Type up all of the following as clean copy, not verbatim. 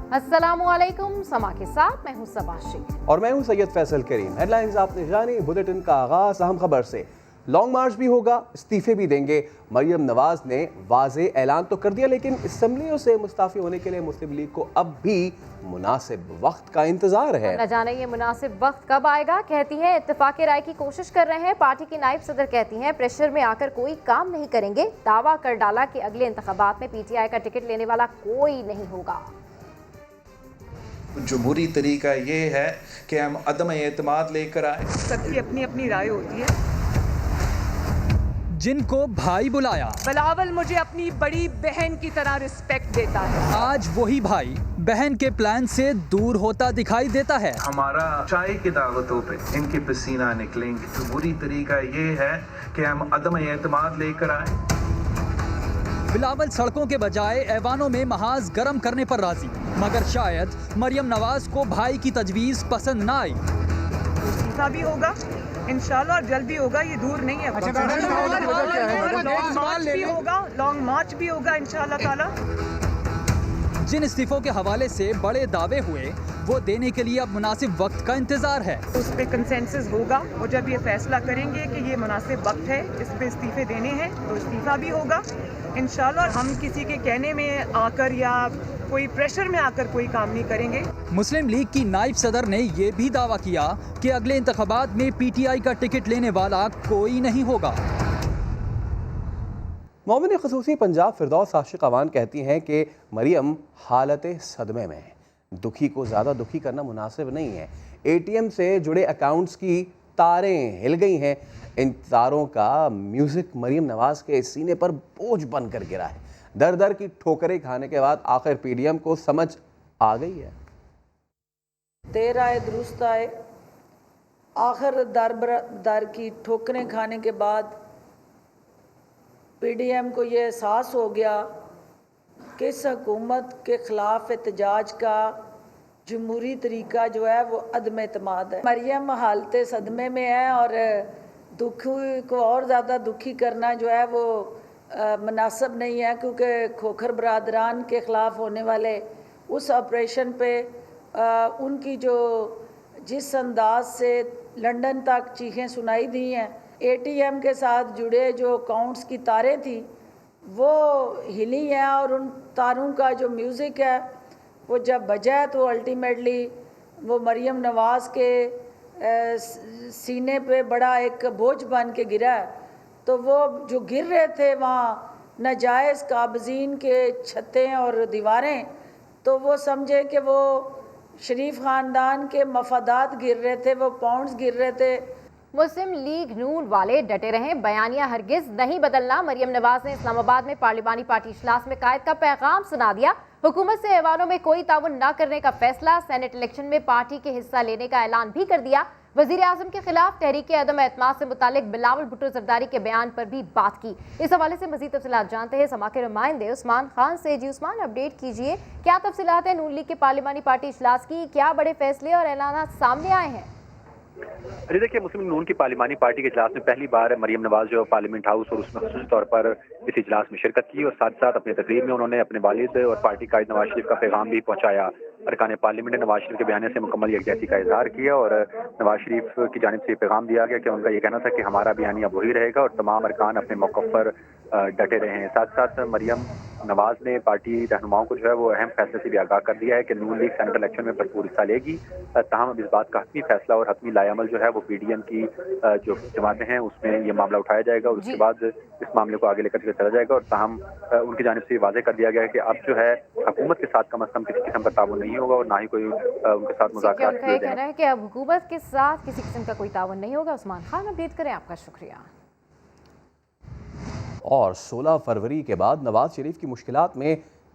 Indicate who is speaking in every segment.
Speaker 1: अस्सलामुअलैकुम, समा के साथ मैं हूं सबाशी
Speaker 2: और मैं हूं सैयद फैसल करीम। हेडलाइंस आपने जानी। बुलेटिन का आगाज अहम खबर से। लॉन्ग मार्च भी होगा, इस्तीफे भी देंगे। मरियम नवाज ने वाज़े ऐलान तो कर दिया, लेकिन असम्बलियों से मुस्ताफी होने के लिए मुस्लिम लीग को अब भी मुनासिब वक्त का इंतजार है।
Speaker 1: न जाने ये मुनासिब वक्त कब आएगा। कहती हैं इत्तेफाक राय की कोशिश कर रहे हैं। पार्टी की नायब सदर कहती हैं प्रेशर में आकर कोई काम नहीं करेंगे। दावा कर डाला कि अगले इंतखाबात में पीटीआई का टिकट लेने वाला कोई नहीं होगा।
Speaker 3: जमहूरी तरीका ये है कि हम अदम एतमाद लेकर आए।
Speaker 4: सबकी अपनी अपनी राय होती है।
Speaker 5: जिनको भाई बुलाया,
Speaker 4: बिलावल मुझे अपनी बड़ी बहन की तरह रिस्पेक्ट देता है।
Speaker 5: आज वही भाई बहन के प्लान से दूर होता दिखाई देता है।
Speaker 3: हमारा चाय की दावतों पे इनके पसीना निकलेंगे। जमहूरी तरीका ये है कि हम अदम एतमाद लेकर आए।
Speaker 5: बिलावल सड़कों के बजाय ऐवानों में महाज गर्म करने पर राजी, मगर शायद मरियम नवाज को भाई की तजवीज पसंद न आई।
Speaker 4: इस्तीफा भी होगा इंशाल्लाह और जल्द भी होगा, ये दूर नहीं है। लॉन्ग मार्च भी होगा, लॉन्ग मार्च भी होगा इंशाल्लाह ताला।
Speaker 5: जिन इस्तीफों के हवाले से बड़े दावे हुए वो देने के लिए अब मुनासिब वक्त का इंतजार है।
Speaker 4: उस पर कंसेंसस होगा और जब ये फैसला करेंगे कि ये मुनासिब वक्त है, इस पे इस्तीफे देने हैं, तो इस्तीफा भी होगा इंशाल्लाह। हम किसी के कहने में आकर या कोई प्रेशर में आकर कोई काम नहीं करेंगे।
Speaker 5: मुस्लिम लीग की नायब सदर ने ये भी दावा किया कि अगले इंतखाबात में पीटीआई का टिकट लेने वाला कोई नहीं होगा।
Speaker 2: मोमिन ख़ुसूसी पंजाब फिरदौस आशिक अवान कहती हैं कि मरियम हालत सदमे में है। दुखी को ज़्यादा दुखी करना मुनासिब नहीं है। एटीएम से जुड़े अकाउंट्स की तारें हिल गई हैं। इन तारों का म्यूज़िक मरियम नवाज के सीने पर बोझ बनकर गिरा है। दर दर की ठोकरें खाने के बाद आखिर पीडीएम को समझ आ गई है।
Speaker 6: देर आए दुरुस्त आए, आखिर दर की ठोकरें खाने के बाद पीडीएम को ये एहसास हो गया कि इस हुकूमत के ख़िलाफ़ एहतजाज का जमहूरी तरीका जो है वो अदम एतमाद है। मरियम हालत सदमे में है और दुखी को और ज़्यादा दुखी करना जो है वो मुनासिब नहीं है, क्योंकि खोखर बरादरान के ख़िलाफ़ होने वाले उस ऑपरेशन पे उनकी जो जिस अंदाज से लंदन तक चीखें सुनाई दी हैं, एटीएम के साथ जुड़े जो अकाउंट्स की तारें थी वो हिली हैं और उन तारों का जो म्यूज़िक है वो जब बजा तो अल्टीमेटली वो मरियम नवाज़ के सीने पे बड़ा एक बोझ बन के गिरा है। तो वो जो गिर रहे थे वहाँ नाजायज़ काबज़ीन के छतें और दीवारें, तो वो समझे कि वो शरीफ ख़ानदान के मफादात गिर रहे थे, वो पाउंड्स गिर रहे थे।
Speaker 1: मुस्लिम लीग नून वाले डटे रहें, बयानिया हरगिज नहीं बदलना। मरियम नवाज ने इस्लामाबाद में पार्लिमानी पार्टी इजलास में कायद का पैगाम सुना दिया। हुकूमत से ऐवानों में कोई ताउन न करने का फैसला। सेनेट इलेक्शन में पार्टी के हिस्सा लेने का ऐलान भी कर दिया। वजीर आजम के खिलाफ तहरीक अदम एतमाद से मुतालिक बिलावल भुट्टो जरदारी के बयान पर भी बात की। इस हवाले से मजीद तफसीलात जानते हैं समा के नुमाइंदे उस्मान खान से। जी उस्मान, अपडेट कीजिए, क्या तफसीलात हैं नून लीग के पार्लिमानी पार्टी इजलास की? क्या बड़े फैसले और ऐलान सामने आए हैं?
Speaker 7: अरे देखिए, मुस्लिम नून की पार्लिमानी पार्टी के इजलास में पहली बार मरियम नवाज जो पार्लियामेंट हाउस और उसमें खसूसी तौर पर इस इजलास में शिरकत की और साथ साथ अपनी तकरीर में उन्होंने अपने वालिद और पार्टी कायद नवाज शरीफ का पैगाम भी पहुंचाया। अरकान पार्लियामेंट ने नवाज शरीफ के बयान से मुकम्मल यकजहती का इजहार किया और नवाज शरीफ की जानिब से पैगाम दिया गया कि उनका ये कहना था कि हमारा बयानिया वही रहेगा और तमाम अरकान अपने मौक़िफ़ पर डटे रहे हैं। साथ साथ मरियम नवाज ने पार्टी रहनुमाओं को जो है वो अहम फैसले से भी आगाह कर दिया है कि नून लीग सेनेट इलेक्शन में भरपूर हिस्सा लेगी। ताहम अब इस बात का हतमी फैसला और हतमी लायामल जो है वो पीडीएम की जो जमातें हैं उसमें ये मामला उठाया जाएगा और उसके बाद इस मामले को आगे लेकर चला जाएगा। और ताहम उनकी जानिब से वाज़ेह कर दिया गया है कि अब जो है हुकूमत के साथ कम अज़ कम किसी किस्म का ताउन नहीं होगा और ना ही कोई उनके साथ मुज़ाकरात किए जाएंगे।
Speaker 1: कहना है कि अब हुकूमत के साथ किसी किस्म का कोई ताउन नहीं होगा। उस्मान खान, अपडेट करें, आपका शुक्रिया।
Speaker 2: और 16 फरवरी के बाद नवाज शरीफ की मुश्किलात में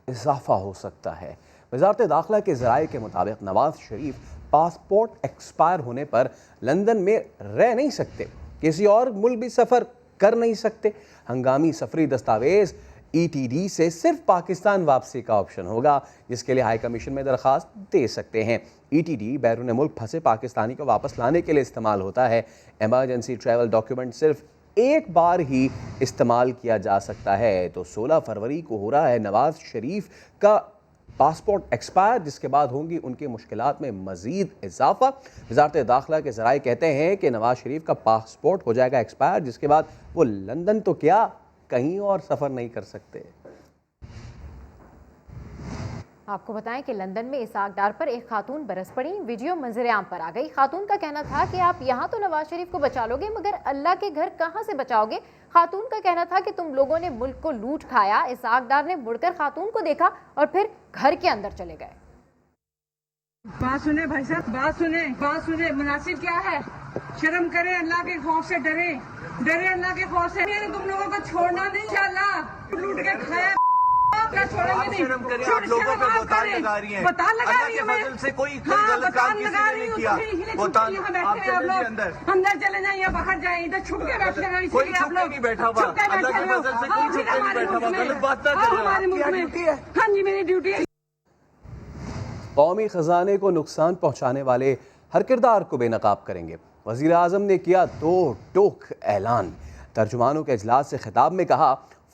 Speaker 2: इजाफा हो सकता है। वज़ारत दाखिला के ज़राए के मुताबिक नवाज शरीफ पासपोर्ट एक्सपायर होने पर लंदन में रह नहीं सकते, किसी और मुल्क भी सफ़र कर नहीं सकते। हंगामी सफरी दस्तावेज़ ETD से सिर्फ पाकिस्तान वापसी का ऑप्शन होगा, जिसके लिए हाई कमीशन में दरख्वास्त दे सकते हैं। ETD बैरून मुल्क फंसे पाकिस्तानी को वापस लाने के लिए इस्तेमाल होता है। एमरजेंसी ट्रैवल डॉक्यूमेंट सिर्फ एक बार ही इस्तेमाल किया जा सकता है। तो 16 फरवरी को हो रहा है नवाज शरीफ का पासपोर्ट एक्सपायर, जिसके बाद होंगी उनकी मुश्किलात में मजीद इजाफा। वजारत दाखिला के ज़राए कहते हैं कि नवाज शरीफ का पासपोर्ट हो जाएगा एक्सपायर, जिसके बाद वो लंदन तो क्या कहीं और सफ़र नहीं कर सकते।
Speaker 1: आपको बताएं कि लंदन में इसाक डार पर एक खातून बरस पड़ी। वीडियो मंजर-ए-आम पर आ गई। खातून का कहना था कि आप यहाँ तो नवाज शरीफ को बचा लोगे, मगर अल्लाह के घर कहाँ से बचाओगे। खातून का कहना था कि तुम लोगों ने मुल्क को लूट खाया। इसाक डार ने मुड़कर खातून को देखा और फिर घर के अंदर चले गए।
Speaker 8: बात सुने भाई साहब, बात सुने। मुनासिब क्या है? शर्म करें, अल्लाह के खौफ से डरे अल्लाह के खौफ से। मैंने तुम लोगों को छोड़ना नहीं, इंशाअल्लाह। लूट के खाया छोड़ेंगे नहीं।
Speaker 9: शर्म करें, आप लोगों पे बोतान लगा रही हैं। अल्लाह के फजल से कोई गलत काम किसी ने नहीं किया। बोतान आप चले
Speaker 8: अंदर चले जाए या बाहर जाए, इधर छुप के बैठे हैं।
Speaker 9: कोई छुप के नहीं बैठा हुआ। अल्लाह के फजल से कोई छुप के नहीं बैठा हुआ। गलत बात ना करें।
Speaker 8: हमारे मुल्क में हाँ जी, मेरी ड्यूटी है।
Speaker 2: कौमी खजाने को नुकसान पहुँचाने वाले हर किरदार को बेनकाब करेंगे। वज़ीर आज़म ने किया दो टोक ऐलान। तर्जुमानों के इजलास से खिताब में कहा,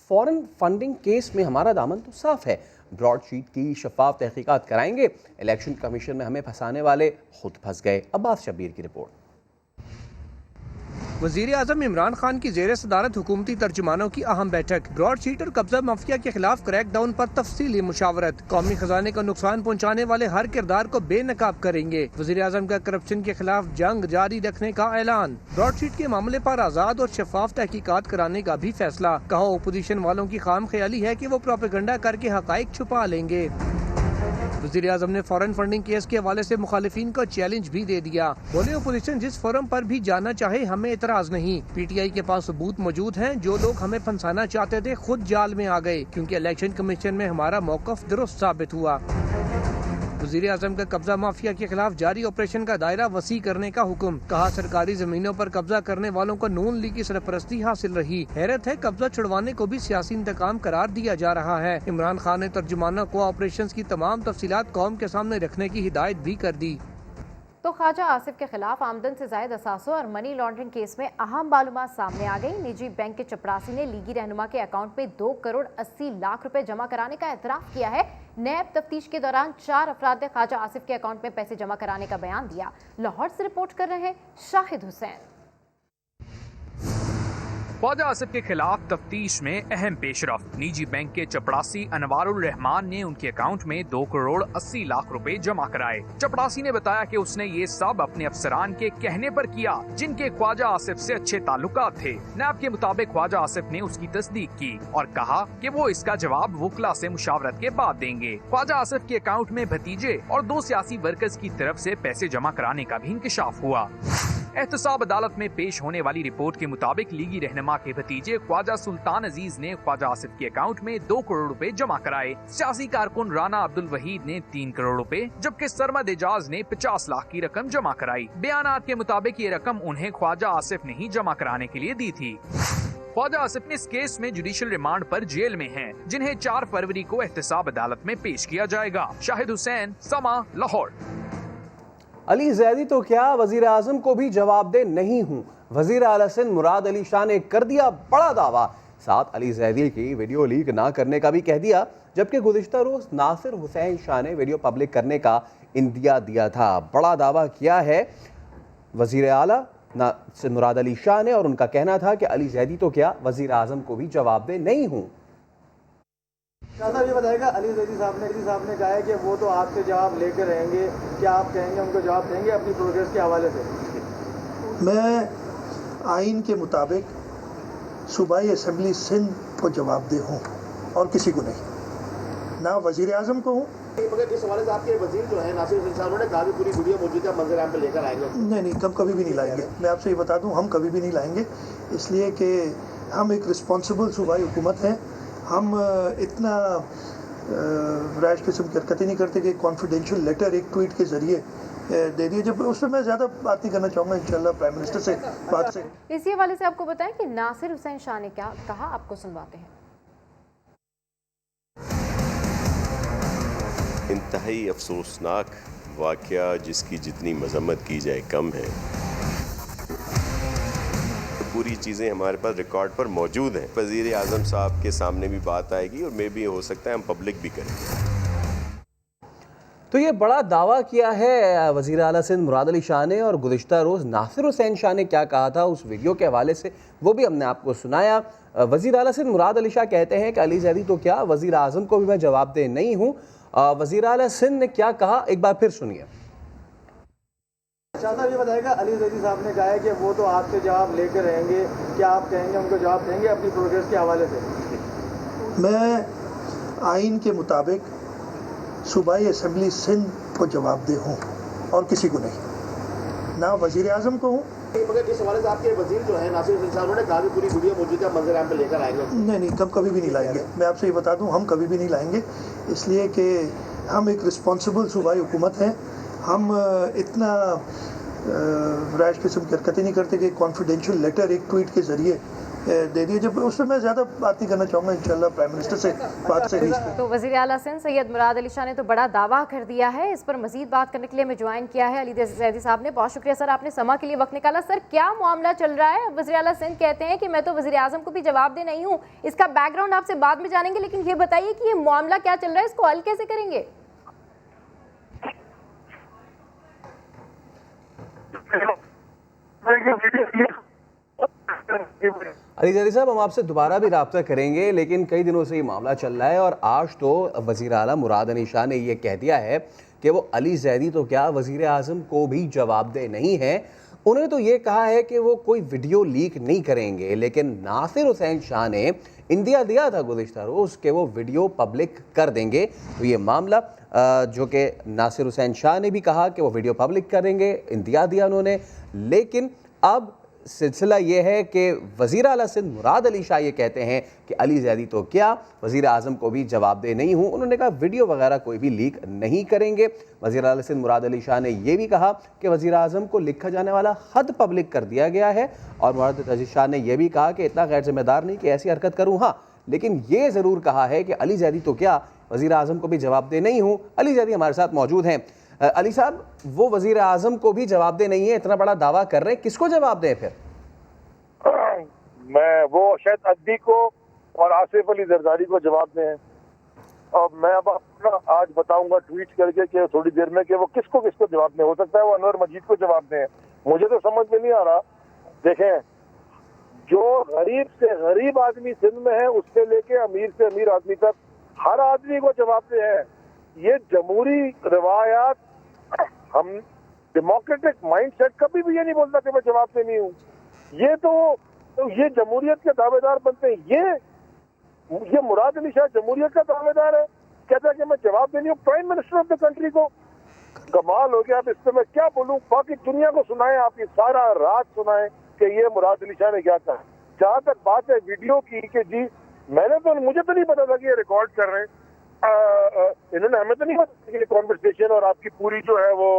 Speaker 2: फॉरेन फंडिंग केस में हमारा दामन तो साफ है, ब्रॉडशीट की शफाफ तहकीकात कराएंगे। इलेक्शन कमीशन में हमें फंसाने वाले खुद फंस गए। अब्बास शब्बीर की रिपोर्ट।
Speaker 10: वज़ीर आज़म इमरान खान की ज़ेर सदारत हुकूमती तर्जुमानों की अहम बैठक। ब्रॉडशीट और कब्जा माफिया के खिलाफ क्रैकडाउन पर तफसीली मुशावरत। कौमी खजाने को नुकसान पहुँचाने वाले हर किरदार को बेनकाब करेंगे। वज़ीर आज़म का करप्शन के खिलाफ जंग जारी रखने का ऐलान। ब्रॉडशीट के मामले पर आज़ाद और शफाफ तहकीकात कराने का भी फैसला। कहा, ओपोजिशन वालों की खाम ख्याली है कि वो प्रोपेगेंडा करके हकाइक छुपा लेंगे। वज़ीर आज़म ने फॉरेन फंडिंग केस के हवाले से मुखालिफिन को चैलेंज भी दे दिया। बोले, ओपोजिशन जिस फोरम पर भी जाना चाहे हमें इतराज नहीं। पीटीआई के पास सबूत मौजूद हैं। जो लोग हमें फंसाना चाहते थे खुद जाल में आ गए, क्योंकि इलेक्शन कमीशन में हमारा मौक़िफ़ दुरुस्त साबित हुआ। वज़ीर आज़म का कब्जा माफिया के खिलाफ जारी ऑपरेशन का दायरा वसी करने का हुक्म। कहा, सरकारी जमीनों पर कब्जा करने वालों को नून लीग की सरपरस्ती हासिल रही। हैरत है, कब्जा छुड़वाने को भी सियासी इंतकाम करार दिया जा रहा है। इमरान खान ने तर्जुमाना को ऑपरेशन की तमाम तफसीलात कौम के सामने रखने की हिदायत भी कर दी।
Speaker 1: तो ख्वाजा आसिफ के खिलाफ आमदन से जायद असासों और मनी लॉन्ड्रिंग केस में अहम मालूमात सामने आ गई। निजी बैंक के चपरासी ने लीगी रहनुमा के अकाउंट में 2 करोड़ 80 लाख रुपए जमा कराने का एतराफ़ किया है। नैब तफ्तीश के दौरान 4 अफराद ने ख्वाजा आसिफ के अकाउंट में पैसे जमा कराने का बयान दिया। लाहौर से रिपोर्ट कर रहे हैं शाहिद हुसैन।
Speaker 11: ख्वाजा आसिफ के खिलाफ तफ्तीश में अहम पेशरफ। निजी बैंक के चपड़ासी अनवारुल रहमान ने उनके अकाउंट में 2 करोड़ 80 लाख रुपए जमा कराए। चपड़ासी ने बताया कि उसने ये सब अपने अफसरान के कहने पर किया, जिनके ख्वाजा आसिफ से अच्छे ताल्लुकात थे। नैब के मुताबिक ख्वाजा आसिफ ने उसकी तस्दीक की और कहा कि वो इसका जवाब वुकला से मुशावरत के बाद देंगे। ख्वाजा आसिफ के अकाउंट में भतीजे और 2 सियासी वर्कर्स की तरफ से पैसे जमा कराने का भी इंकशाफ हुआ। एहतसाब अदालत में पेश होने वाली रिपोर्ट के मुताबिक लीगी रहनुमा के भतीजे ख्वाजा सुल्तान अजीज ने ख्वाजा आसिफ के अकाउंट में 2 करोड़ रुपए जमा कराए। सियासी कारकुन राना अब्दुल वहीद ने 3 करोड़ रुपए, जबकि सरमद एजाज ने 50 लाख की रकम जमा कराई। बयानात के मुताबिक ये रकम उन्हें ख्वाजा आसिफ ने ही जमा कराने के लिए दी थी। ख्वाजा आसिफ इस केस में जुडिशियल रिमांड पर जेल में हैं, जिन्हें 4 फरवरी को एहतसाब अदालत में पेश किया जाएगा। शाहिद हुसैन, समा, लाहौर।
Speaker 2: अली जैदी तो क्या, वजीर आजम को भी जवाबदेह नहीं हूँ। वजीर आला सिंध मुराद अली शाह ने कर दिया बड़ा दावा। साथ अली जैदी की वीडियो लीक ना करने का भी कह दिया, जबकि गुज़िश्ता रोज नासिर हुसैन शाह ने वीडियो पब्लिक करने का इंदिया दिया था। बड़ा दावा किया है वजीर आला सिंध मुराद अली शाह ने, और उनका कहना था कि अली जैदी तो क्या, वजीर आजम को भी जवाबदेह नहीं हूँ।
Speaker 12: शाह साहब ये बताएगा, अली जैदी साहब ने कहा है कि वो तो आपसे जवाब लेकर रहेंगे, क्या आप कहेंगे उनको जवाब देंगे अपनी प्रोग्रेस के हवाले से?
Speaker 13: मैं आइन के मुताबिक सूबाई असम्बली सिंध को जवाबदेह हूँ और किसी को नहीं, ना वज़ीर आज़म को हूँ।
Speaker 12: मगर जिस हवाले से आपके वज़ीर जो है नासिर हुसैन साहब ने कहा कि पूरी वीडियो मौजूदा मंजर-ए-आम पे लेकर आएंगे।
Speaker 13: नहीं, हम कभी भी नहीं लाएंगे। मैं आपसे ये बता दूँ, हम कभी भी नहीं लाएंगे, इसलिए कि हम एक रिस्पॉन्सिबल सूबाई हुकूमत हैं। हम इतना रैश किस्म की हरकतें नहीं करते कि कॉन्फिडेंशियल लेटर एक ट्वीट के जरिए दे दिए। जब उसमें मैं ज़्यादा बात नहीं करना चाहूँगा, इंशाल्लाह प्राइम मिनिस्टर से बात से।
Speaker 1: इसी हवाले से आपको बताएं कि नासिर हुसैन शाह ने क्या कहा, आपको सुनवाते हैं।
Speaker 14: इंतहाई अफसोसनाक वाक़या, जिसकी जितनी मजम्मत की जाए कम है। पूरी चीज़ें हमारे पास रिकॉर्ड पर मौजूद हैं। वज़ीर आज़म साहब के सामने भी बात आएगी और मे भी हो सकता है हम पब्लिक भी करेंगे।
Speaker 2: तो ये बड़ा दावा किया है वज़ीर आला सिंध मुराद अली शाह ने, और गुज़िश्ता रोज़ नासिर हुसैन शाह ने क्या कहा था उस वीडियो के हवाले से वो भी हमने आपको सुनाया। वज़ीर आला सिंध मुराद अली शाह कहते हैं कि अली ज़ैदी तो क्या, वज़ीर आज़म को भी मैं जवाबदेह नहीं हूँ। वज़ीर आला सिंध ने क्या कहा, एक बार फिर सुनिए।
Speaker 12: शाह साहब ये बताएगा, अली ज़ैदी साहब ने कहा है कि वो तो आपसे जवाब लेकर रहेंगे, क्या आप कहेंगे उनको जवाब देंगे अपनी प्रोग्रेस के हवाले से?
Speaker 13: मैं आइन के मुताबिक सूबाई असम्बली सिंध को जवाबदेह हूँ और किसी को नहीं, ना वज़ीर आज़म को हूँ।
Speaker 15: मगर जिस हवाले से आपके वज़ीर जो है नासिर हुसैन साहब, उन्होंने कहा कि पूरी वीडियो मौजूदा मंजर आम पे लेकर आएंगे।
Speaker 13: नहीं, हम कभी भी नहीं लाएंगे। मैं आपसे ये बता दूँ, हम कभी भी नहीं लाएंगे, इसलिए कि हम एक रिस्पॉन्सिबल सूबाई हुकूमत हैं। हम इतना रैश किस्म की हरकतें नहीं करते कि कॉन्फिडेंशियल लेटर एक ट्वीट के ज़रिए दे दिए। जब उसमें मैं ज़्यादा बात नहीं करना चाहूँगा, इंशाल्लाह प्राइम मिनिस्टर से बात से।
Speaker 1: तो वज़ीर आला सिंध सैयद मुराद अली शाह ने तो बड़ा दावा कर दिया है। इस पर मजीद बात करने के लिए हमें ज्वाइन किया है अली ज़ैदी साहब ने। बहुत शुक्रिया सर, आपने समा के लिए वक्त निकाला। सर, क्या मामला चल रहा है? वज़ीर आला सिंध कहते हैं कि मैं तो वज़ीर आज़म को भी जवाबदेह नहीं हूँ। इसका बैकग्राउंड आपसे बाद में जानेंगे, लेकिन ये बताइए कि ये मामला क्या चल रहा है, इसको हल कैसे करेंगे?
Speaker 2: अली ज़ैदी साहब, हम आपसे दोबारा भी रब्ता करेंगे, लेकिन कई दिनों से ये मामला चल रहा है और आज तो वज़ीर आला मुराद अली शाह ने ये कह दिया है कि वो अली ज़ैदी तो क्या, वज़ीर आज़म को भी जवाबदेह नहीं है। उन्होंने तो ये कहा है कि वो कोई वीडियो लीक नहीं करेंगे, लेकिन नासिर हुसैन शाह ने इंदिया दिया था गुज़िश्ता रोज़ कि वो वीडियो पब्लिक कर देंगे। तो ये मामला जो कि नासिर हुसैन शाह ने भी कहा कि वो वीडियो पब्लिक करेंगे, इंदिया दिया उन्होंने, लेकिन अब सिलसिला ये है कि वज़ीर आला सिंध मुराद अली शाह ये कहते हैं कि अली ज़ैदी तो क्या, वज़ीर आज़म को भी जवाबदेह नहीं हूँ। उन्होंने कहा वीडियो वगैरह कोई भी लीक नहीं करेंगे। वज़ीर आला सिंध मुराद अली शाह ने यह भी कहा कि वज़ीर आज़म को लिखा जाने वाला ख़त पब्लिक कर दिया गया है, और मुराद अली शाह ने यह भी कहा कि इतना गैर जिम्मेदार नहीं कि ऐसी हरकत करूँ। हाँ, लेकिन ये ज़रूर कहा है कि अली ज़ैदी तो क्या, वज़ीर आज़म को भी जवाबदेह नहीं हूँ। अली ज़ैदी हमारे साथ मौजूद हैं। अली साहब, वो वज़ीर आज़म को भी जवाबदेह नहीं है, इतना बड़ा दावा कर रहे हैं, किसको जवाब दें फिर?
Speaker 16: मैं वो शायद अद्दी को और आसिफ अली जरदारी को जवाब दें। और मैं अब आपको आज बताऊंगा ट्वीट करके कि थोड़ी देर में कि वो किसको किसको जवाब दें। हो सकता है वो अनवर मजीद को जवाब दें, मुझे तो समझ में नहीं आ रहा। देखें, जो गरीब से गरीब आदमी सिंध में है उससे लेके अमीर से अमीर आदमी तक हर आदमी को जवाब दे है। ये जमहूरी रवायात, हम डेमोक्रेटिक माइंडसेट कभी भी ये नहीं बोलता कि मैं जवाब दे नहीं हूँ। ये तो ये जमहूरियत के दावेदार बनते हैं। ये मुराद अली शाह जमहूरियत का दावेदार है, कहता है कि मैं जवाब देनी हूँ prime minister of the country को। कमाल हो गया। अब इस पे मैं क्या बोलूँ, बाकी दुनिया को सुनाए, आप ये सारा रात सुनाए कि ये मुराद अली शाह ने क्या कहा। जहाँ तक बात है वीडियो की कि जी मुझे तो नहीं पता था कि ये रिकॉर्ड कर रहे हैं। इन्होंने हमें तो नहीं पता कि कॉन्वर्सेशन और आपकी पूरी जो है वो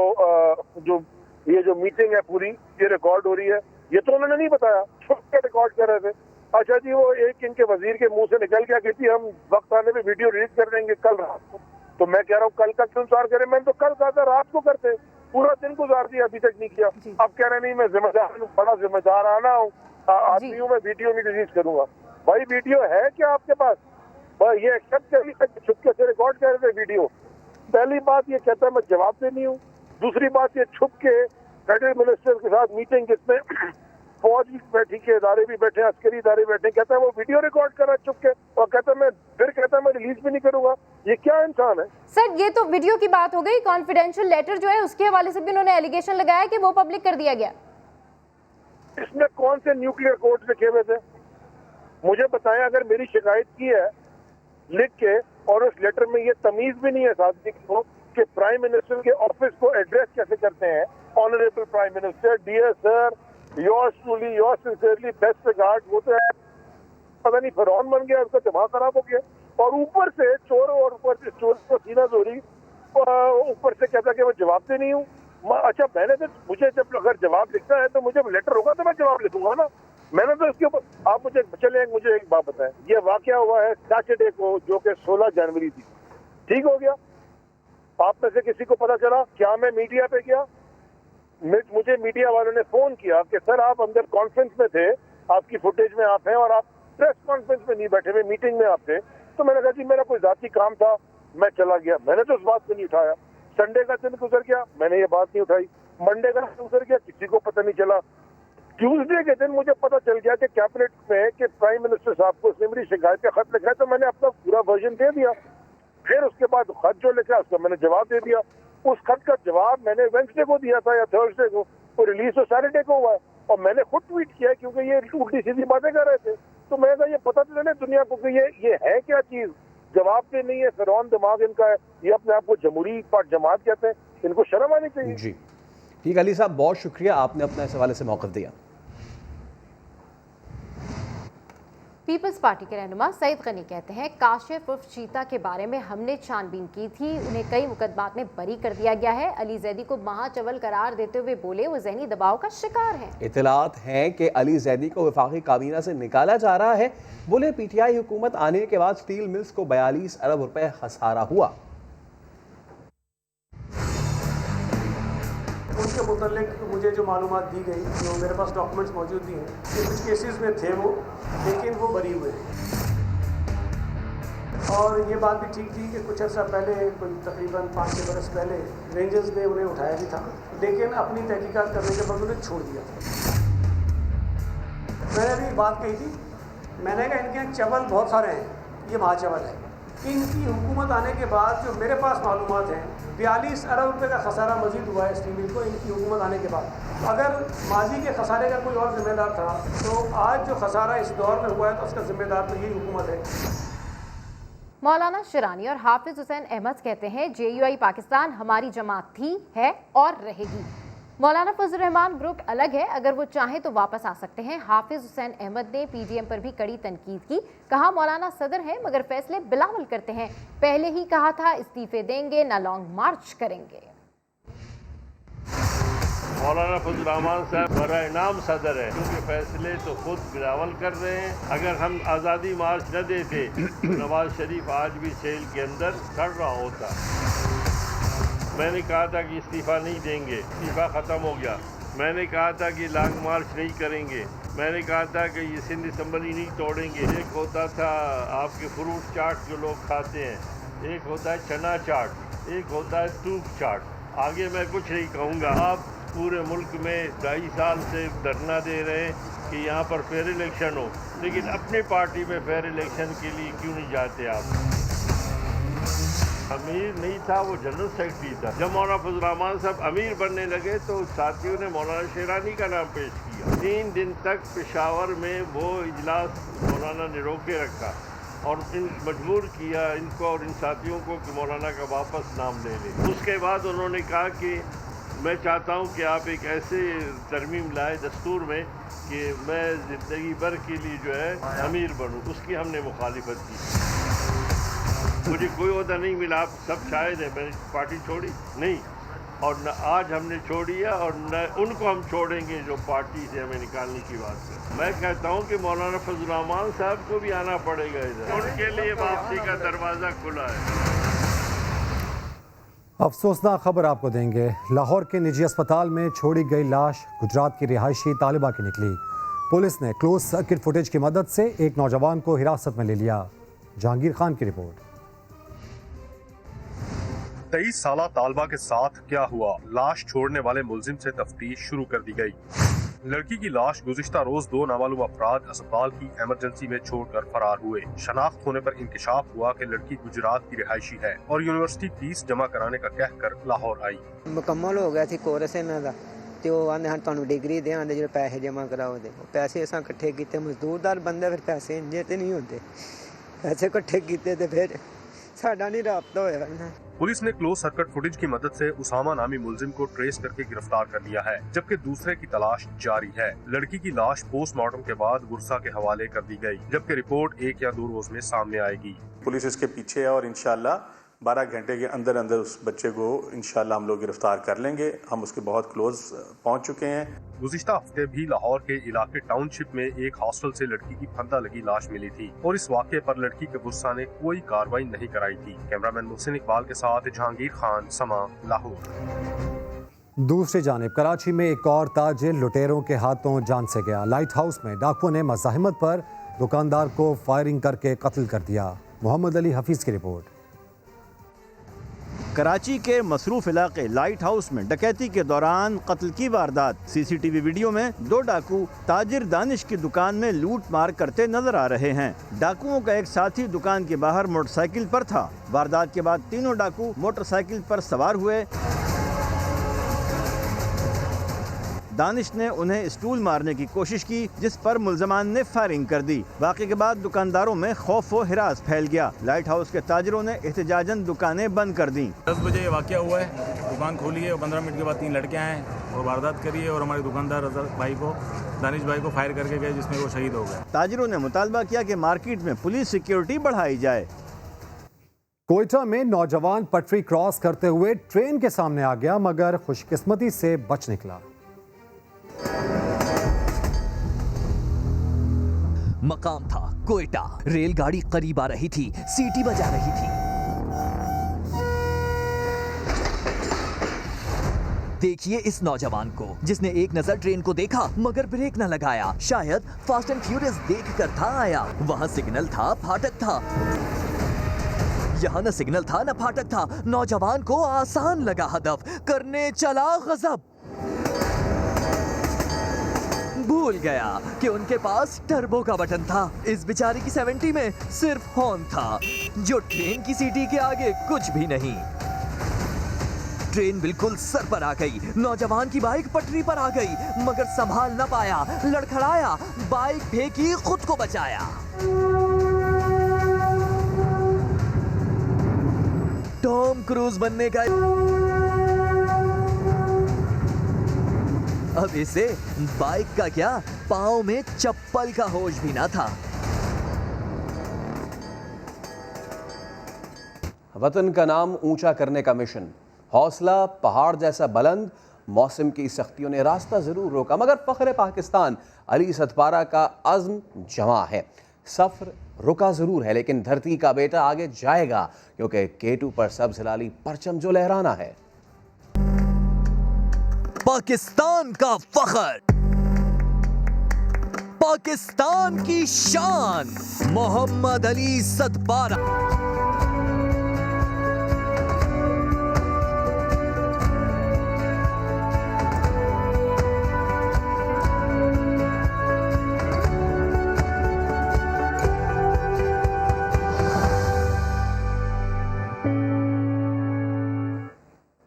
Speaker 16: जो मीटिंग है पूरी ये रिकॉर्ड हो रही है, ये तो उन्होंने नहीं बताया, छुप के रिकॉर्ड कर रहे थे। अच्छा जी, वो एक इनके वजीर के मुंह से निकल गया कि हम वक्त आने पे वीडियो रिलीज कर देंगे कल रात को। तो मैं कह रहा हूँ कल का क्यों इंतजार करें, मैंने तो कल कहा था रात को करते, पूरा दिन गुजार दिया, अभी तक नहीं किया। अब कह रहे नहीं मैं जिम्मेदार हूँ, बड़ा जिम्मेदार आना हूँ आदमी हूँ, मैं वीडियो नहीं रिलीज करूंगा। भाई वीडियो है क्या आपके पास? भाई ये एक्सेप्ट कर लिया, छुपके से रिकॉर्ड कर रहे थे वीडियो। पहली बात ये कहता है मैं जवाब देनी हूँ। दूसरी बात ये छुप के फेडरल मिनिस्टर के साथ मीटिंग जिसमें फौज भी बैठी के इदारे भी बैठे, अस्करी इदारे बैठे, कहता है वो वीडियो रिकॉर्ड कर रहा है छुप के, और कहता है मैं रिलीज भी नहीं करूंगा। ये क्या इंसान है?
Speaker 1: सर, ये तो वीडियो की बात हो गई। कॉन्फिडेंशियल लेटर जो है उसके हवाले से भी उन्होंने एलिगेशन लगाया कि वो पब्लिक कर दिया गया।
Speaker 16: इसमें कौन से न्यूक्लियर कोड्स लिखे हुए थे? मुझे बताएं। अगर मेरी शिकायत की है लिख के और उस लेटर में ये तमीज भी नहीं है साथी को कि प्राइम मिनिस्टर के ऑफिस को एड्रेस कैसे करते हैं, honourable prime minister, dear sir, yours truly, yours sincerely, best regard, वो तो पता नहीं फिरौन बन गया, उसका दिमाग खराब हो गया। और ऊपर से चोर, और ऊपर से चोर को सीना जोरी, ऊपर से कहता कि मैं जवाब दे नहीं हूँ। अच्छा, मैंने तो मुझे जब अगर जवाब लिखना है तो मुझे लेटर होगा तो मैं जवाब लिखूंगा ना। मैंने तो इसके ऊपर आप मुझे एक बात बताएं। ये वाकया हुआ है सैटरडे को, जो कि 16 जनवरी थी। ठीक हो गया। आप में से किसी को पता चला क्या? मैं मीडिया पे गया, मुझे मीडिया वालों ने फोन किया कि सर आप अंदर कॉन्फ्रेंस में थे, आपकी फुटेज में आप हैं और आप प्रेस कॉन्फ्रेंस में नहीं बैठे हुए, मीटिंग में आप थे। तो मैंने कहा जी मेरा कोई जाती काम था, मैं चला गया। मैंने तो उस बात को नहीं उठाया। संडे का दिन गुजर गया, मैंने ये बात नहीं उठाई। मंडे का दिन गुजर गया, किसी को पता नहीं चला। ट्यूसडे के दिन मुझे पता चल गया कि कैबिनेट में कि प्राइम मिनिस्टर साहब को उसने मेरी शिकायत का खत लिखा है, तो मैंने अपना पूरा वर्जन दे दिया। फिर उसके बाद खत जो लिखा उसका मैंने जवाब दे दिया। उस खत का जवाब मैंने वेंसडे को दिया था या थर्सडे को, वो रिलीज तो सैटरडे को हुआ है, और मैंने खुद ट्वीट किया क्योंकि ये उल्टी सीधी बातें कर रहे थे। तो मैंने कहा ये पता तो चले दुनिया को कि ये है क्या चीज, जवाब दे नहीं है, फिरौन दिमाग इनका है, ये अपने आप को जमहूरी जमात कहते हैं, इनको शर्म आनी चाहिए।
Speaker 2: जी ठीक, अली साहब बहुत शुक्रिया, आपने अपना इस हवाले से मौक़िफ़ दिया।
Speaker 1: पीपल्स पार्टी के रहनुमा सईद गनी कहते हैं, काशिफ उर्फ चीता के बारे में हमने छानबीन की थी, उन्हें कई मुकदमात में बरी कर दिया गया है। अली जैदी को महाचवल करार देते हुए बोले वो ज़हनी दबाव का शिकार है।
Speaker 2: इतलात हैं कि अली जैदी को वफाकी काबीना से निकाला जा रहा है। बोले पीटीआई हुकूमत आने के बाद स्टील मिल्स को 42 अरब रुपए खसारा हुआ।
Speaker 12: उनके मुतल्लिक मुझे जो मालूमात दी गई, जो मेरे पास डॉक्यूमेंट्स मौजूद भी हैं, कि कुछ केसेस में थे वो, लेकिन वो बरी हुए। और ये बात भी ठीक थी कि कुछ अर्सा पहले, तकरीबन 5-6 बरस पहले, रेंजर्स ने उन्हें उठाया भी था, लेकिन अपनी तहकीकात करने के बाद उन्हें छोड़ दिया था। मैंने अभी बात कही थी, मैंने कहा इनके यहाँ चवल बहुत सारे हैं, ये महाचवल है। इनकी हुकूमत आने के बाद जो मेरे पास मालूमात हैं, 42 अरब रुपए का खसारा मजीद हुआ है स्टील मिल को इनकी हुकूमत आने के बाद। अगर माजी के खसारे का कोई और जिम्मेदार था, तो आज जो खसारा इस दौर में हुआ है, तो उसका जिम्मेदार तो यही हुकूमत है।
Speaker 1: मौलाना शिरानी और हाफिज हुसैन अहमद कहते हैं, JUI पाकिस्तान हमारी जमात थी, है और रहेगी। मौलाना फजल रहमान ग्रुप अलग है, अगर वो चाहें तो वापस आ सकते हैं। हाफिज हुसैन अहमद ने PDM पर भी कड़ी तनकीद की, कहा मौलाना सदर हैं मगर फैसले बिलावल करते हैं, पहले ही कहा था इस्तीफे देंगे ना लॉन्ग मार्च करेंगे।
Speaker 17: मौलाना फजल रहमान साहब बड़ा इनाम सदर है, क्योंकि फैसले तो खुद बिलावल कर रहे हैं। अगर हम आज़ादी मार्च न देते नवाज शरीफ आज भी जेल के अंदर सड़ रहा होता। मैंने कहा था कि इस्तीफ़ा नहीं देंगे, इस्तीफ़ा ख़त्म हो गया। मैंने कहा था कि लॉन्ग मार्च नहीं करेंगे, मैंने कहा था कि ये सिंध असम्बली नहीं तोड़ेंगे। एक होता था आपके फ्रूट चाट जो लोग खाते हैं, एक होता है चना चाट, एक होता है तूप चाट। आगे मैं कुछ नहीं कहूँगा। आप पूरे मुल्क में 2.5 साल से धरना दे रहे हैं कि यहाँ पर फेयर इलेक्शन हो, लेकिन अपनी पार्टी में फेयर इलेक्शन के लिए क्यों नहीं जाते आप? अमीर नहीं था, वो जनरल सेक्रेटरी था। जब मौलाना फजल रहमान साहब अमीर बनने लगे तो साथियों ने मौलाना शेरानी का नाम पेश किया। 3 दिन तक पेशावर में वो इजलास मौलाना ने रोके रखा और मजबूर किया इनको और इन साथियों को कि मौलाना का वापस नाम ले लें। उसके बाद उन्होंने कहा कि मैं चाहता हूं कि आप एक ऐसे तरमीम लाए दस्तूर में कि मैं ज़िंदगी भर के लिए जो है अमीर बनूं। उसकी हमने मुखालिफत की। मुझे कोई ओहदा नहीं मिला, आप सब शायद है, मैंने पार्टी छोड़ी नहीं, और न आज हमने छोड़ी है और न उनको हम छोड़ेंगे जो पार्टी से हमें निकालने की बात है। मैं कहता हूं कि मौलाना फजल रहमान साहब को भी आना पड़ेगा इधर, उनके लिए वापसी का दरवाज़ा खुला है।
Speaker 18: अफसोसनाक खबर आपको देंगे, लाहौर के निजी अस्पताल में छोड़ी गई लाश गुजरात की रिहायशी तालिबा की निकली। पुलिस ने क्लोज सर्किट फुटेज की मदद से एक नौजवान को हिरासत में ले लिया। जहांगीर खान की रिपोर्ट।
Speaker 19: 23 साला तालिबा के साथ क्या हुआ, लाश छोड़ने वाले मुलजिम से तफ्तीश शुरू कर दी गई। लड़की की लाश गुज़िश्ता रोज 2 नामालूम अफराद अस्पताल की इमरजेंसी में छोड़कर फरार हुए। शनाख्त होने पर इंकशाफ हुआ कि लड़की गुजरात की रिहायशी है और यूनिवर्सिटी फीस जमा कराने का कहकर लाहौर आई।
Speaker 20: मुकम्मल हो गया थी कोर्स इन्हां दा ते ओह आंदे हन तुहानू डिग्री देआंदे जो पैसे जमा कराओ दे। पैसे असां इकट्ठे कीते, मजदूरदार बंदे, फिर पैसे इंजे ते नहीं होंदे, पैसे इकट्ठे कीते ते फिर साडा नहीं राब्ता होया।
Speaker 19: पुलिस ने क्लोज सर्किट फुटेज की मदद से उसामा नामी मुलजिम को ट्रेस करके गिरफ्तार कर लिया है, जबकि दूसरे की तलाश जारी है। लड़की की लाश पोस्टमार्टम के बाद गुरसा के हवाले कर दी गई, जबकि रिपोर्ट 1 या 2 रोज में सामने आएगी।
Speaker 21: पुलिस इसके पीछे है और इंशाल्लाह 12 घंटे के अंदर अंदर उस बच्चे को इंशाल्लाह हम लोग गिरफ्तार कर लेंगे। हम उसके बहुत क्लोज पहुंच चुके हैं।
Speaker 19: गुज़िश्ता हफ्ते भी लाहौर के इलाके टाउनशिप में एक हॉस्टल से लड़की की फंदा लगी लाश मिली थी और इस वाक़े पर लड़की के गुस्सा ने कोई कार्रवाई नहीं कराई थी। कैमरामैन मोहसिन इकबाल के साथ जहांगीर खान, समा, लाहौर।
Speaker 18: दूसरी जानिब कराची में एक और ताजिर लुटेरों के हाथों जान से गया। लाइट हाउस में डाकुओं ने मज़ाहिमत पर दुकानदार को फायरिंग करके कत्ल कर दिया। मोहम्मद अली हफीज की रिपोर्ट।
Speaker 3: कराची के मसरूफ इलाके लाइट हाउस में डकैती के दौरान कत्ल की वारदात। सीसीटीवी वीडियो में 2 डाकू ताजिर दानिश की दुकान में लूट मार करते नजर आ रहे हैं। डाकुओं का एक साथी दुकान के बाहर मोटरसाइकिल पर था। वारदात के बाद तीनों डाकू मोटरसाइकिल पर सवार हुए। दानिश ने उन्हें स्टूल मारने की कोशिश की, जिस पर मुल्जमान ने फायरिंग कर दी। वाक़े के बाद दुकानदारों में खौफ व हिरास फैल गया। लाइट हाउस के ताजिरों ने एहतजाजन दुकानें बंद कर दी।
Speaker 22: 10 बजे वाक़या हुआ है, दुकान खोली है और 15 मिनट के बाद 3 लड़के आए और वारदात करी है और हमारे दुकानदार दानिश भाई को फायर करके गए, जिसमें वो शहीद हो गए।
Speaker 3: ताजिरों ने मुतालबा किया कि मार्केट में पुलिस सिक्योरिटी बढ़ाई जाए।
Speaker 18: कोयटा में नौजवान पटरी क्रॉस करते हुए ट्रेन के सामने आ गया, मगर खुशकिस्मती से बच निकला।
Speaker 23: मकाम था कोयटा। रेलगाड़ी करीब आ रही थी, सीटी बजा रही थी। देखिए इस नौजवान को, जिसने एक नजर ट्रेन को देखा मगर ब्रेक न लगाया। शायद फास्ट एंड फ्यूरियस देखकर था आया। वहां सिग्नल था, फाटक था। यहाँ न सिग्नल था न फाटक था। नौजवान को आसान लगा हदफ, करने चला गजब। भूल गया कि उनके पास टर्बो का बटन था। इस बेचारे की 70 में सिर्फ हॉर्न था, जो ट्रेन की सीटी के आगे कुछ भी नहीं। ट्रेन बिल्कुल सर पर आ गई। नौजवान की बाइक पटरी पर आ गई, मगर संभाल न पाया, लड़खड़ाया, बाइक फेंकी, खुद को बचाया। टॉम क्रूज बनने का अब इसे बाइक का क्या, पाँव में चप्पल का होश भी ना था।
Speaker 2: वतन का नाम ऊंचा करने का मिशन, हौसला पहाड़ जैसा बुलंद। मौसम की सख्तियों ने रास्ता जरूर रोका, मगर फख्र पाकिस्तान अली सतपारा का अज़्म जमा है। सफर रुका जरूर है, लेकिन धरती का बेटा आगे जाएगा, क्योंकि K2 पर सब्ज़ हिलाली परचम जो लहराना है।
Speaker 23: पाकिस्तान का फख्र, पाकिस्तान की शान, मोहम्मद अली सतपारा।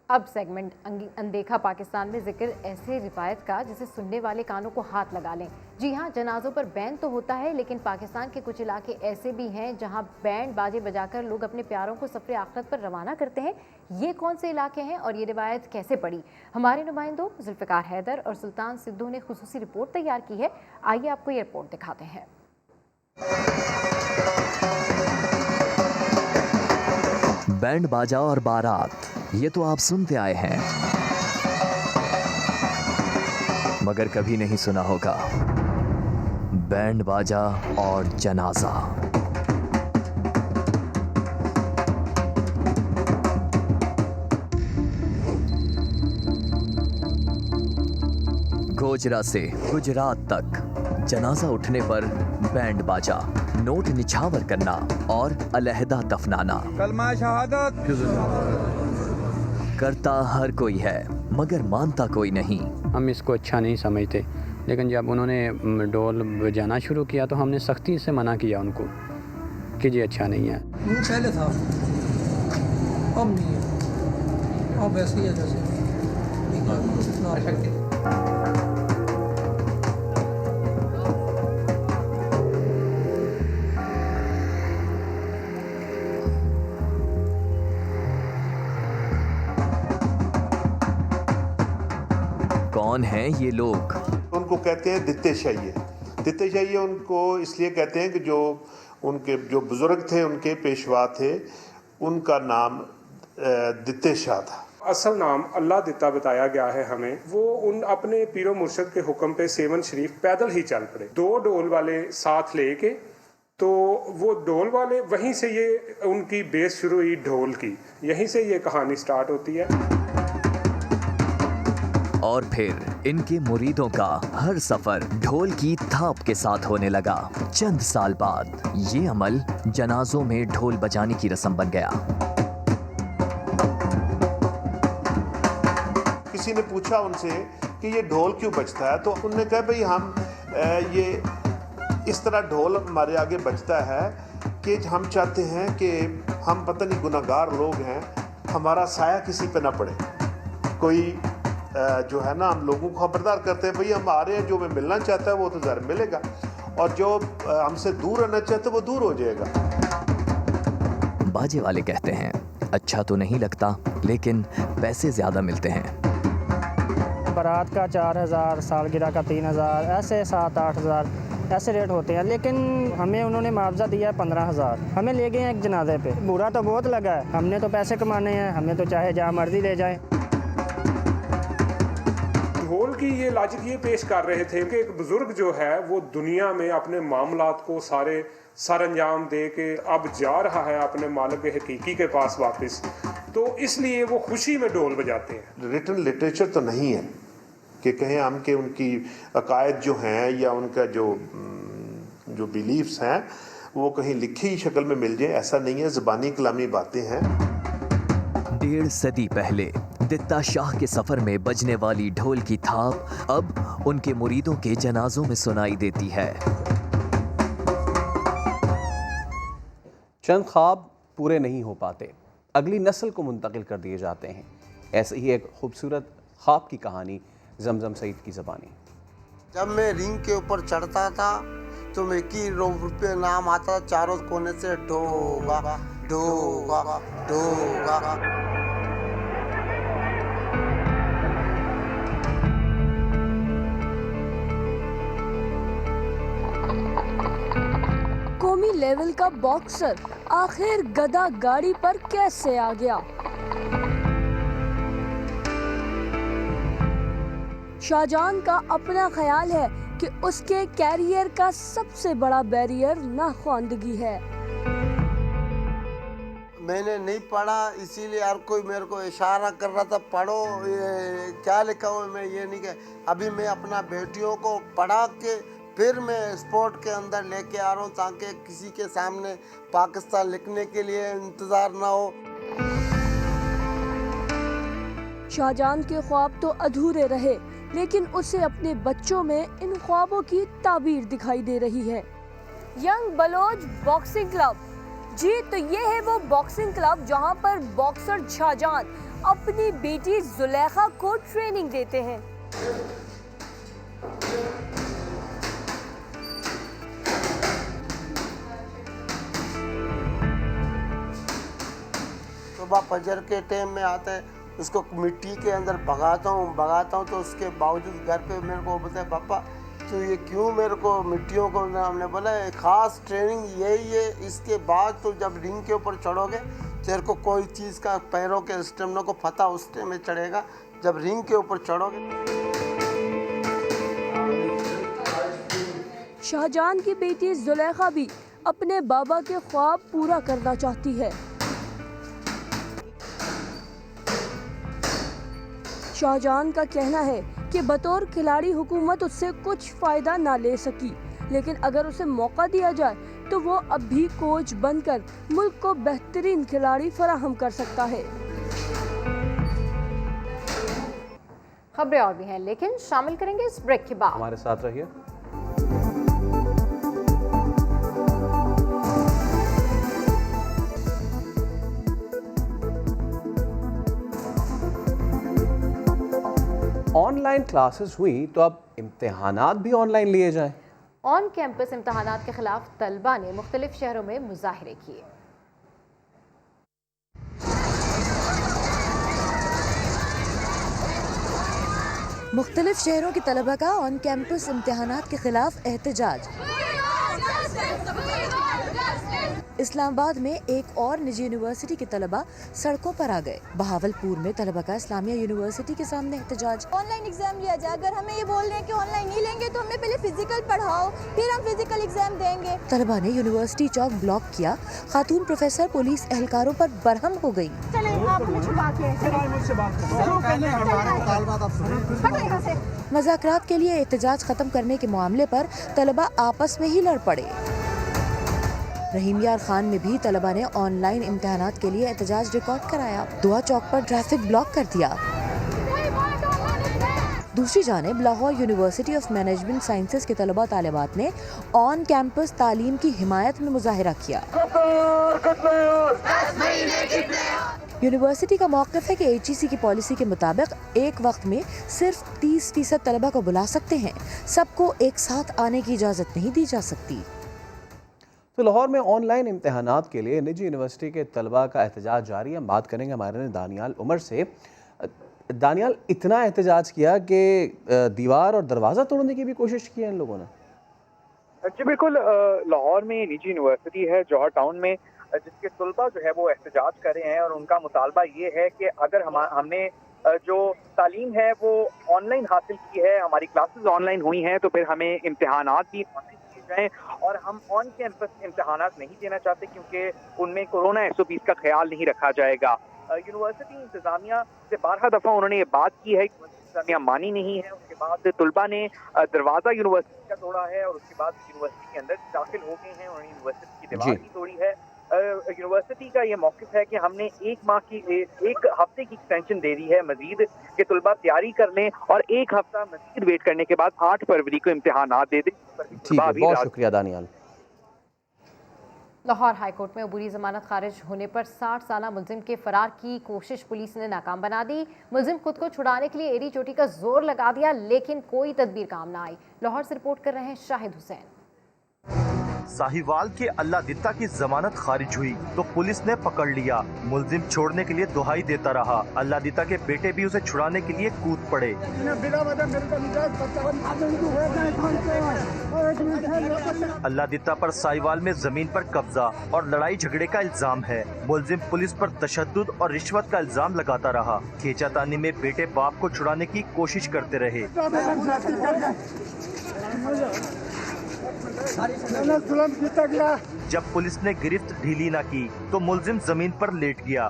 Speaker 1: अब सेगमेंट अनदेखा पाकिस्तान में जिक्र ऐसे रिवायत का जिसे सुनने वाले कानों को हाथ लगा लें। जी हाँ, जनाजों पर बैंड तो होता है, लेकिन पाकिस्तान के कुछ इलाके ऐसे भी हैं जहाँ बैंड बाजे बजाकर लोग अपने प्यारों को सफर आखिरत पर रवाना करते हैं। ये कौन से इलाके हैं और ये रिवायत कैसे पड़ी? हमारे नुमाइंदों जुल्फ़िकार हैदर और सुल्तान सिद्धू ने खुसूसी रिपोर्ट तैयार की है। आइए आपको ये रिपोर्ट दिखाते हैं।
Speaker 23: बैंड बाजा और बारात, ये तो आप सुनते आए हैं, मगर कभी नहीं सुना होगा बैंड बाजा और जनाजा। गोजरा से गुजरात तक जनाजा उठने पर बैंड बाजा, नोट निछावर करना और अलहदा दफनाना।
Speaker 24: कलमा शहादत
Speaker 23: करता हर कोई है, मगर मानता कोई नहीं।
Speaker 25: हम इसको अच्छा नहीं समझते, लेकिन जब उन्होंने ढोल बजाना शुरू किया तो हमने सख्ती से मना किया उनको कि ये अच्छा नहीं है।
Speaker 24: वो पहले था, अब नहीं है, अब ऐसे ही है जैसे।
Speaker 23: कौन हैं ये लोग?
Speaker 15: उनको कहते हैं दित्ते शाही। दित्ते शाही उनको इसलिए कहते हैं कि जो उनके जो बुजुर्ग थे, उनके पेशवा थे, उनका नाम दित्ते शाह था।
Speaker 26: असल नाम अल्लाह दित्ता बताया गया है हमें। वो उन अपने पीरो मुर्शद के हुक्म पे सेवन शरीफ पैदल ही चल पड़े, 2 ढोल वाले साथ लेके। तो वो ढोल वाले, वहीं से ये उनकी बेस शुरू हुई ढोल की, यहीं से ये कहानी स्टार्ट होती है।
Speaker 23: और फिर इनके मुरीदों का हर सफर ढोल की थाप के साथ होने लगा। चंद साल बाद ये अमल जनाजों में ढोल बजाने की रस्म बन गया।
Speaker 15: किसी ने पूछा उनसे कि ये ढोल क्यों बजता है, तो उन्होंने कहा भाई हम ये इस तरह ढोल हमारे आगे बजता है कि हम चाहते हैं कि हम पता नहीं गुनाहगार लोग हैं, हमारा साया किसी पे ना पड़े। कोई जो है ना, हम लोगों को खबरदार करते हैं भाई हम आ रहे हैं, जो हमें मिलना चाहता है वो तो ज़रूर मिलेगा, और जो हमसे दूर रहना चाहते हैं वो दूर हो जाएगा।
Speaker 23: बाजे वाले कहते हैं अच्छा तो नहीं लगता, लेकिन पैसे ज़्यादा मिलते हैं।
Speaker 4: बारात का 4000, सालगिरह का 3000, ऐसे 7-8 हज़ार ऐसे रेट होते हैं, लेकिन हमें उन्होंने मुआवजा दिया है 15,000। हमें ले गए हैं एक जनाजे पे, बुरा तो बहुत लगा है, हमने तो पैसे कमाने हैं, हमें तो चाहे जहाँ मर्जी ले जाएं।
Speaker 26: ढोल की ये लॉजिक ये पेश कर रहे थे कि एक बुजुर्ग जो है वो दुनिया में अपने मामलात को सारे सर अंजाम दे के अब जा रहा है अपने मालिक हकीकी के पास वापस, तो इसलिए वो खुशी में ढोल बजाते हैं।
Speaker 15: रिटन लिटरेचर तो नहीं है कि कहें हम कि उनकी अकायद जो हैं या उनका जो बिलीफ्स हैं वो कहीं लिखी शक्ल में मिल जाए, ऐसा नहीं है, ज़बानी कलामी बातें हैं।
Speaker 23: 1.5 सदी पहले दित्ता शाह के सफर में बजने वाली ढोल की थाप अब उनके मुरीदों के जनाजों में सुनाई देती है।
Speaker 2: चंद ख्वाब पूरे नहीं हो पाते, अगली नस्ल को मुंतकिल कर दिए जाते हैं। ऐसे ही एक खूबसूरत ख्वाब की कहानी जमजम सईद की ज़बानी।
Speaker 5: जब मैं रिंग के ऊपर चढ़ता था तो मैं की रुपये नाम आता, चारों कोने से ढोगा ढोगा ढोगा।
Speaker 6: कौमी लेवल का बॉक्सर आखिर गधा गाड़ी पर कैसे आ गया? शाहजहां का अपना ख्याल है कि उसके कैरियर का सबसे बड़ा बैरियर नाख्वानदगी है।
Speaker 5: मैंने नहीं पढ़ा, इसीलिए हर कोई मेरे को इशारा कर रहा था पढ़ो, ये क्या लिखा हुआ, मैं ये नहीं कह। अभी मैं अपना बेटियों को पढ़ा के फिर मैं स्पोर्ट के अंदर लेके आ रहा हूँ, ताकि किसी के सामने पाकिस्तान लिखने के लिए इंतज़ार ना हो।
Speaker 6: शाहजहां के ख्वाब तो अधूरे रहे, लेकिन उसे अपने बच्चों में इन ख्वाबों की ताबीर दिखाई दे रही है। यंग बलोच बॉक्सिंग क्लब, जी तो ये है वो बॉक्सिंग क्लब जहां पर बॉक्सर शाहजहां अपनी बेटी जुलेखा को ट्रेनिंग देते हैं।
Speaker 5: सुबह फजर के टाइम में आता है, उसको मिट्टी के अंदर भगाता हूँ तो उसके बावजूद घर पे मेरे को बोलता है पापा तो ये क्यों मेरे को मिट्टियों को, हमने बोला ख़ास ट्रेनिंग यही है, इसके बाद तो जब रिंग के ऊपर चढ़ोगे तेरे को कोई चीज़ का पैरों के स्टेमिना को पता उस टाइम में चढ़ेगा जब रिंग के ऊपर चढ़ोगे।
Speaker 6: शाहजहां की बेटी जुलेखा भी अपने बाबा के ख्वाब पूरा करना चाहती है। शाहजहां का कहना है कि बतौर खिलाड़ी हुकूमत उससे कुछ फ़ायदा ना ले सकी, लेकिन अगर उसे मौका दिया जाए तो वो अब भी कोच बनकर मुल्क को बेहतरीन खिलाड़ी फराहम कर सकता है।
Speaker 1: खबरें और भी हैं, लेकिन शामिल करेंगे इस ब्रेक के बाद।
Speaker 2: हमारे साथ रहिए। ऑनलाइन क्लासेस हुई तो अब इम्तिहानात भी ऑनलाइन लिए जाएं।
Speaker 1: ऑन कैंपस इम्तिहानात के खिलाफ तलबा ने मुख्तलिफ शहरों में मुजाहिरे किए।
Speaker 7: मुख्तलिफ शहरों के तलबा का ऑन कैंपस इम्तिहानात के खिलाफ एहतजाज। इस्लामाबाद में एक और निजी यूनिवर्सिटी के तलबा सड़कों पर आ गए। बहावलपुर में तलबा का इस्लामिया यूनिवर्सिटी के सामने एहतजाज।
Speaker 8: ऑनलाइन एग्जाम लिया जाए, अगर हमें ये बोल रहे हैं कि ऑनलाइन नहीं लेंगे तो हमें पहले फिजिकल पढ़ाओ, फिर हम फिजिकल एग्जाम देंगे।
Speaker 7: तलबा ने यूनिवर्सिटी चौक ब्लॉक किया। खातून प्रोफेसर पुलिस एहलकारों पर बरहम हो गयी। मज़ाकरात के लिए एहतजाज खत्म करने के मामले पर तलबा आपस में ही लड़ पड़े। रहीम यार खान में भी तलबा ने ऑनलाइन इम्तिहानात के लिए एहतजाज रिकॉर्ड कराया। दुआ चौक पर ट्रैफिक ब्लॉक कर दिया। दूसरी जानिब Lahore university of management sciences के तलबा तालिबात ने ऑन कैंपस तालीम की हिमायत में मुजाहिरा किया। यूनिवर्सिटी का मौक़िफ़ है कि HEC की पॉलिसी के मुताबिक एक वक्त में सिर्फ 30% तलबा को बुला सकते हैं, सबको एक साथ आने की इजाज़त नहीं दी जा सकती।
Speaker 2: तो लाहौर में ऑनलाइन इम्तहानात के लिए निजी यूनिवर्सिटी के तलबा का एहतजाज जारी है। हम बात करेंगे हमारे दानियाल उमर से। दानियाल, इतना एहतजाज किया कि दीवार और दरवाज़ा तोड़ने की भी कोशिश की है इन लोगों ने?
Speaker 9: जी बिल्कुल, लाहौर में निजी यूनिवर्सिटी है जौहर टाउन में, जिसके तलबा जो है वो एहतजाज कर रहे हैं और उनका मुतालबा ये है कि अगर हमने जो तालीम है वो ऑनलाइन हासिल की है, हमारी क्लासेस ऑनलाइन हुई हैं, तो फिर हमें इम्तहानात भी ऑनलाइन किए जाएँ। और हम ऑन कैंपस इम्तहानात नहीं देना चाहते क्योंकि उनमें कोरोना SOPs का ख्याल नहीं रखा जाएगा। यूनिवर्सिटी इंतज़ामिया से 12 दफ़ा उन्होंने ये बात की है, इंतज़ामिया मानी नहीं है। उसके बाद तलबा ने दरवाज़ा यूनिवर्सिटी का तोड़ा है और उसके बाद यूनिवर्सिटी के अंदर दाखिल हो गए हैं, उन्होंने यूनिवर्सिटी की दीवार भी तोड़ी है। यूनिवर्सिटी का ये मौक़िफ़ है कि हमने एक हफ्ते की एक्सटेंशन दे दी है मजीद कि तलबा तैयारी कर लें और एक हफ्ता मजीद वेट करने के बाद 8 फरवरी को इम्तहानात दे दें।
Speaker 2: ठीक है, बहुत शुक्रिया दानियाल।
Speaker 1: लाहौर हाईकोर्ट में अबूरी जमानत खारिज होने पर 60 साला मुलजिम के फरार की कोशिश पुलिस ने नाकाम बना दी। मुलजिम खुद को छुड़ाने के लिए एड़ी चोटी का जोर लगा दिया, लेकिन कोई तदबीर काम ना आई। लाहौर से रिपोर्ट कर रहे हैं शाहिद हुसैन।
Speaker 10: साहिवाल के अल्लाह दित्ता की जमानत खारिज हुई तो पुलिस ने पकड़ लिया। मुलजिम छोड़ने के लिए दुहाई देता रहा। अल्लाह दित्ता के बेटे भी उसे छुड़ाने के लिए कूद पड़े। अल्लाह दित्ता पर साहिवाल में जमीन पर कब्जा और लड़ाई झगड़े का इल्जाम है। मुलजिम पुलिस पर तशद्दुद और रिश्वत का इल्जाम लगाता रहा। खींचातानी में बेटे बाप को छुड़ाने की कोशिश करते रहे। जब पुलिस ने गिरफ्त ढीली न की तो मुलजिम जमीन पर लेट गया।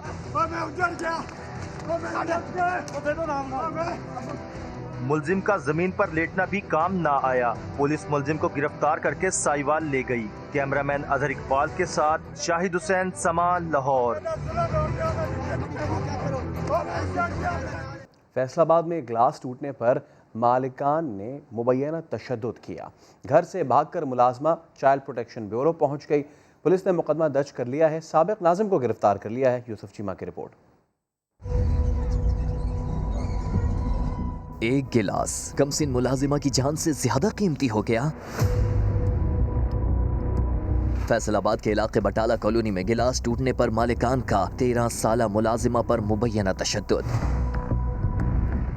Speaker 10: मुलजिम का जमीन पर लेटना भी काम ना आया। पुलिस मुलजिम को गिरफ्तार करके साहिवाल ले गई। कैमरामैन अजहर इकबाल के साथ शाहिद हुसैन, समा, लाहौर।
Speaker 2: फैसलाबाद में ग्लास टूटने पर मालिकान ने मुबैना तशद्दुद किया। घर से भागकर मुलाजमा चाइल्ड प्रोटेक्शन ब्यूरो पहुंच गई। पुलिस ने मुकदमा दर्ज कर लिया है। साबिक नाजिम को गिरफ्तार कर लिया है। यूसुफ चीमा की रिपोर्ट।
Speaker 23: एक गिलास कमसिन मुलाजिमा की जान से ज्यादा कीमती हो गया। फैसलाबाद के इलाके बटाला कॉलोनी में गिलास टूटने पर मालिकान का 13 साला मुलाजिमा पर मुबैना तशद्दुद।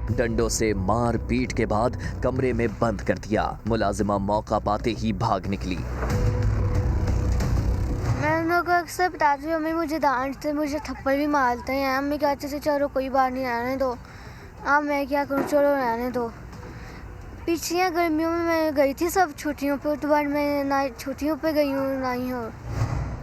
Speaker 23: डंडों से मार पीट के बाद कमरे में बंद कर दिया। मुलाजिमा मौका पाते ही भाग निकली।
Speaker 11: मैं उन लोगों को अक्सर बताती हूँ, अम्मी मुझे डांटते, मुझे थप्पड़ भी मारते हैं। अम्मी कहते थे चलो कोई बात नहीं, रहने दो। अब मैं क्या करूँ, चलो रहने दो। पिछली गर्मियों में मैं गई थी सब छुट्टियों पे, तो बाद मैं ना छुट्टियों पे गई हूँ ना ही हूँ।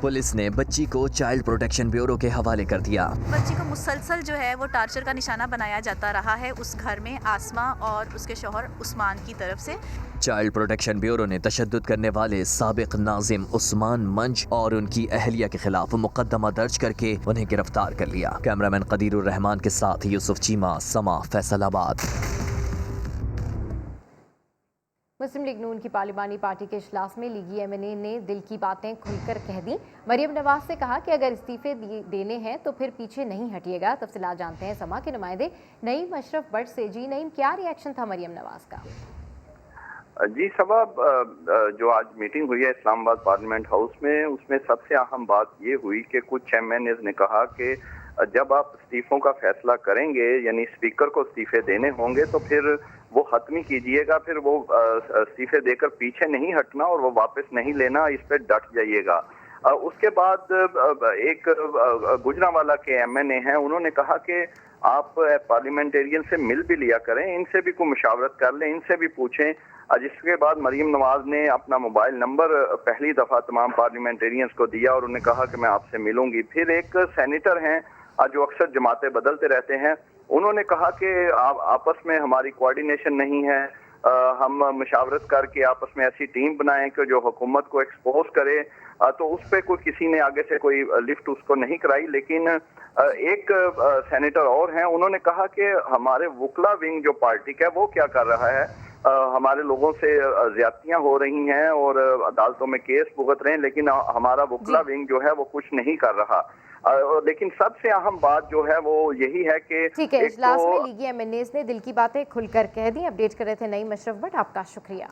Speaker 23: पुलिस ने बच्ची को चाइल्ड प्रोटेक्शन ब्यूरो के हवाले कर दिया।
Speaker 13: बच्ची को मुसलसल जो है वो टार्चर का निशाना बनाया जाता रहा है उस घर में, आसमा और उसके शौहर उस्मान की तरफ से।
Speaker 23: चाइल्ड प्रोटेक्शन ब्यूरो ने तशद्दुद करने वाले साबिक नाजिम उस्मान मंज और उनकी अहलिया के खिलाफ मुकदमा दर्ज करके उन्हें गिरफ्तार कर लिया। कैमरामैन कदीरुर रहमान के साथ यूसुफ चीमा, समा, फैसलाबाद।
Speaker 1: मुस्लिम लीग नून की पार्लिमानी पार्टी के इजलास में लीगी MNA ने दिल की बातें खुलकर कह दी। मरियम नवाज से कहा कि अगर इस्तीफे देने हैं तो फिर पीछे नहीं हटिएगा। तफसीलात जानते हैं समा के नुमाइंदे नईम अशरफ बट से। जी नईम, क्या रिएक्शन था मरियम नवाज का?
Speaker 14: जी सबब जो आज मीटिंग हुई है इस्लामाबाद पार्लियामेंट हाउस में, उसमें सबसे अहम बात ये हुई कि कुछ MNAs ने कहा कि जब आप इस्तीफों का फैसला करेंगे, यानी स्पीकर को इस्तीफे देने होंगे, तो फिर वो हतमी कीजिएगा, फिर वो इस्तीफे देकर पीछे नहीं हटना और वो वापस नहीं लेना, इस पर डट जाइएगा। उसके बाद एक गुजरांवाला के MNA हैं, उन्होंने कहा कि आप पार्लियामेंटेरियन से मिल भी लिया करें, इनसे भी कोई मुशावरत कर लें, इनसे भी पूछें। जिसके बाद मरीम नवाज ने अपना मोबाइल नंबर पहली दफ़ा तमाम पार्लियामेंटेरियंस को दिया और उन्हें कहा कि मैं आपसे मिलूंगी। फिर एक सेनेटर हैं जो अक्सर जमातें बदलते रहते हैं, उन्होंने कहा कि आपस में हमारी कोऑर्डिनेशन नहीं है, हम मुशावरत करके आपस में ऐसी टीम बनाएं कि जो हुकूमत को एक्सपोज करे। तो उस पर कोई किसी ने आगे से कोई लिफ्ट उसको नहीं कराई, लेकिन एक सेनेटर और हैं, उन्होंने कहा कि हमारे वुकला विंग जो पार्टी का है वो क्या कर रहा है, हमारे लोगों से ज्यादतियां हो रही हैं और अदालतों में केस भुगत रहे हैं, लेकिन हमारा वुकला विंग जो है वो कुछ नहीं कर रहा। लेकिन सबसे अहम बात जो है वो यही है कि
Speaker 1: ठीक है, इजलास में लीगी एमएनएज ने दिल की बातें खुलकर कह दी। अपडेट कर रहे थे नईम अशरफ भट्ट, आपका शुक्रिया।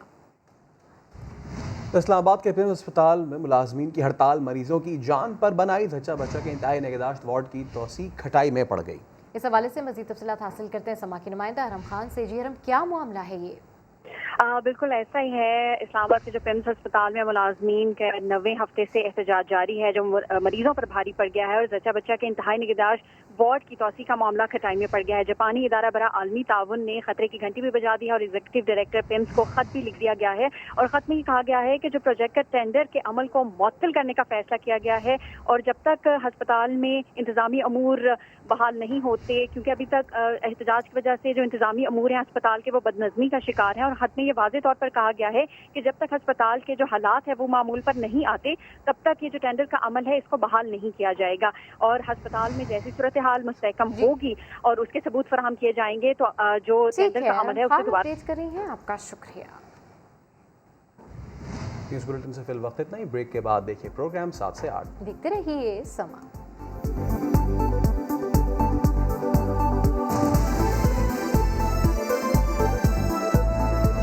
Speaker 2: इस्लामाबाद के पिम्स अस्पताल में मुलाजमीन की हड़ताल मरीजों की जान पर बनाई धच्चा बच्चा के इंतहाई निगहदाश्त वार्ड की तोसी खटाई में पड़ गई।
Speaker 1: इस हवाले से मजीद तफसीलात हासिल करते हैं समा के नुमाइंदा अरम खान से। जी अरम, क्या मामला है ये?
Speaker 12: बिल्कुल ऐसा ही है। इस्लामाबाद के जो पिम्स अस्पताल में मुलाजमीन के 90 हफ्ते से एहतजाज जारी है, जो मरीजों पर भारी पड़ गया है और जच्चा बच्चा के इंतहाई निगहदाश्त वार्ड की तोसी का मामला खटाई में पड़ गया है। जापानी इदारा बरा आलमी ताउन ने खतरे की घंटी भी बजा दी है और एग्जीक्यूटिव डायरेक्टर पिम्स को खत भी लिख दिया गया है और खत में कहा गया है कि जो प्रोजेक्ट का टेंडर के अमल को मुअत्तल करने का फैसला किया गया है और जब तक अस्पताल में इंतजामी अमूर बहाल नहीं होते, क्योंकि अभी तक एहतजाज की वजह से जो इंतजामी अमूर हैं अस्पताल के वो बदनज़मी का शिकार हैं और खत में ये वाज़े तौर पर कहा गया है कि जब तक अस्पताल के जो हालात है वो मामूल पर नहीं आते तब तक ये जो टेंडर का अमल है इसको बहाल नहीं किया जाएगा और अस्पताल में जैसी सूरत हाल मुस्तहकम होगी और उसके सबूत फराहम किए जाएंगे तो जो टेंडर का अमल है उसको दोबारा
Speaker 1: कर रही हैं। आपका शुक्रिया।
Speaker 2: न्यूज़ बुलेटिन से फिल वक्त इतना ही। ब्रेक के बाद देखिए प्रोग्राम 7 से 8।
Speaker 1: देखते रहिए समा।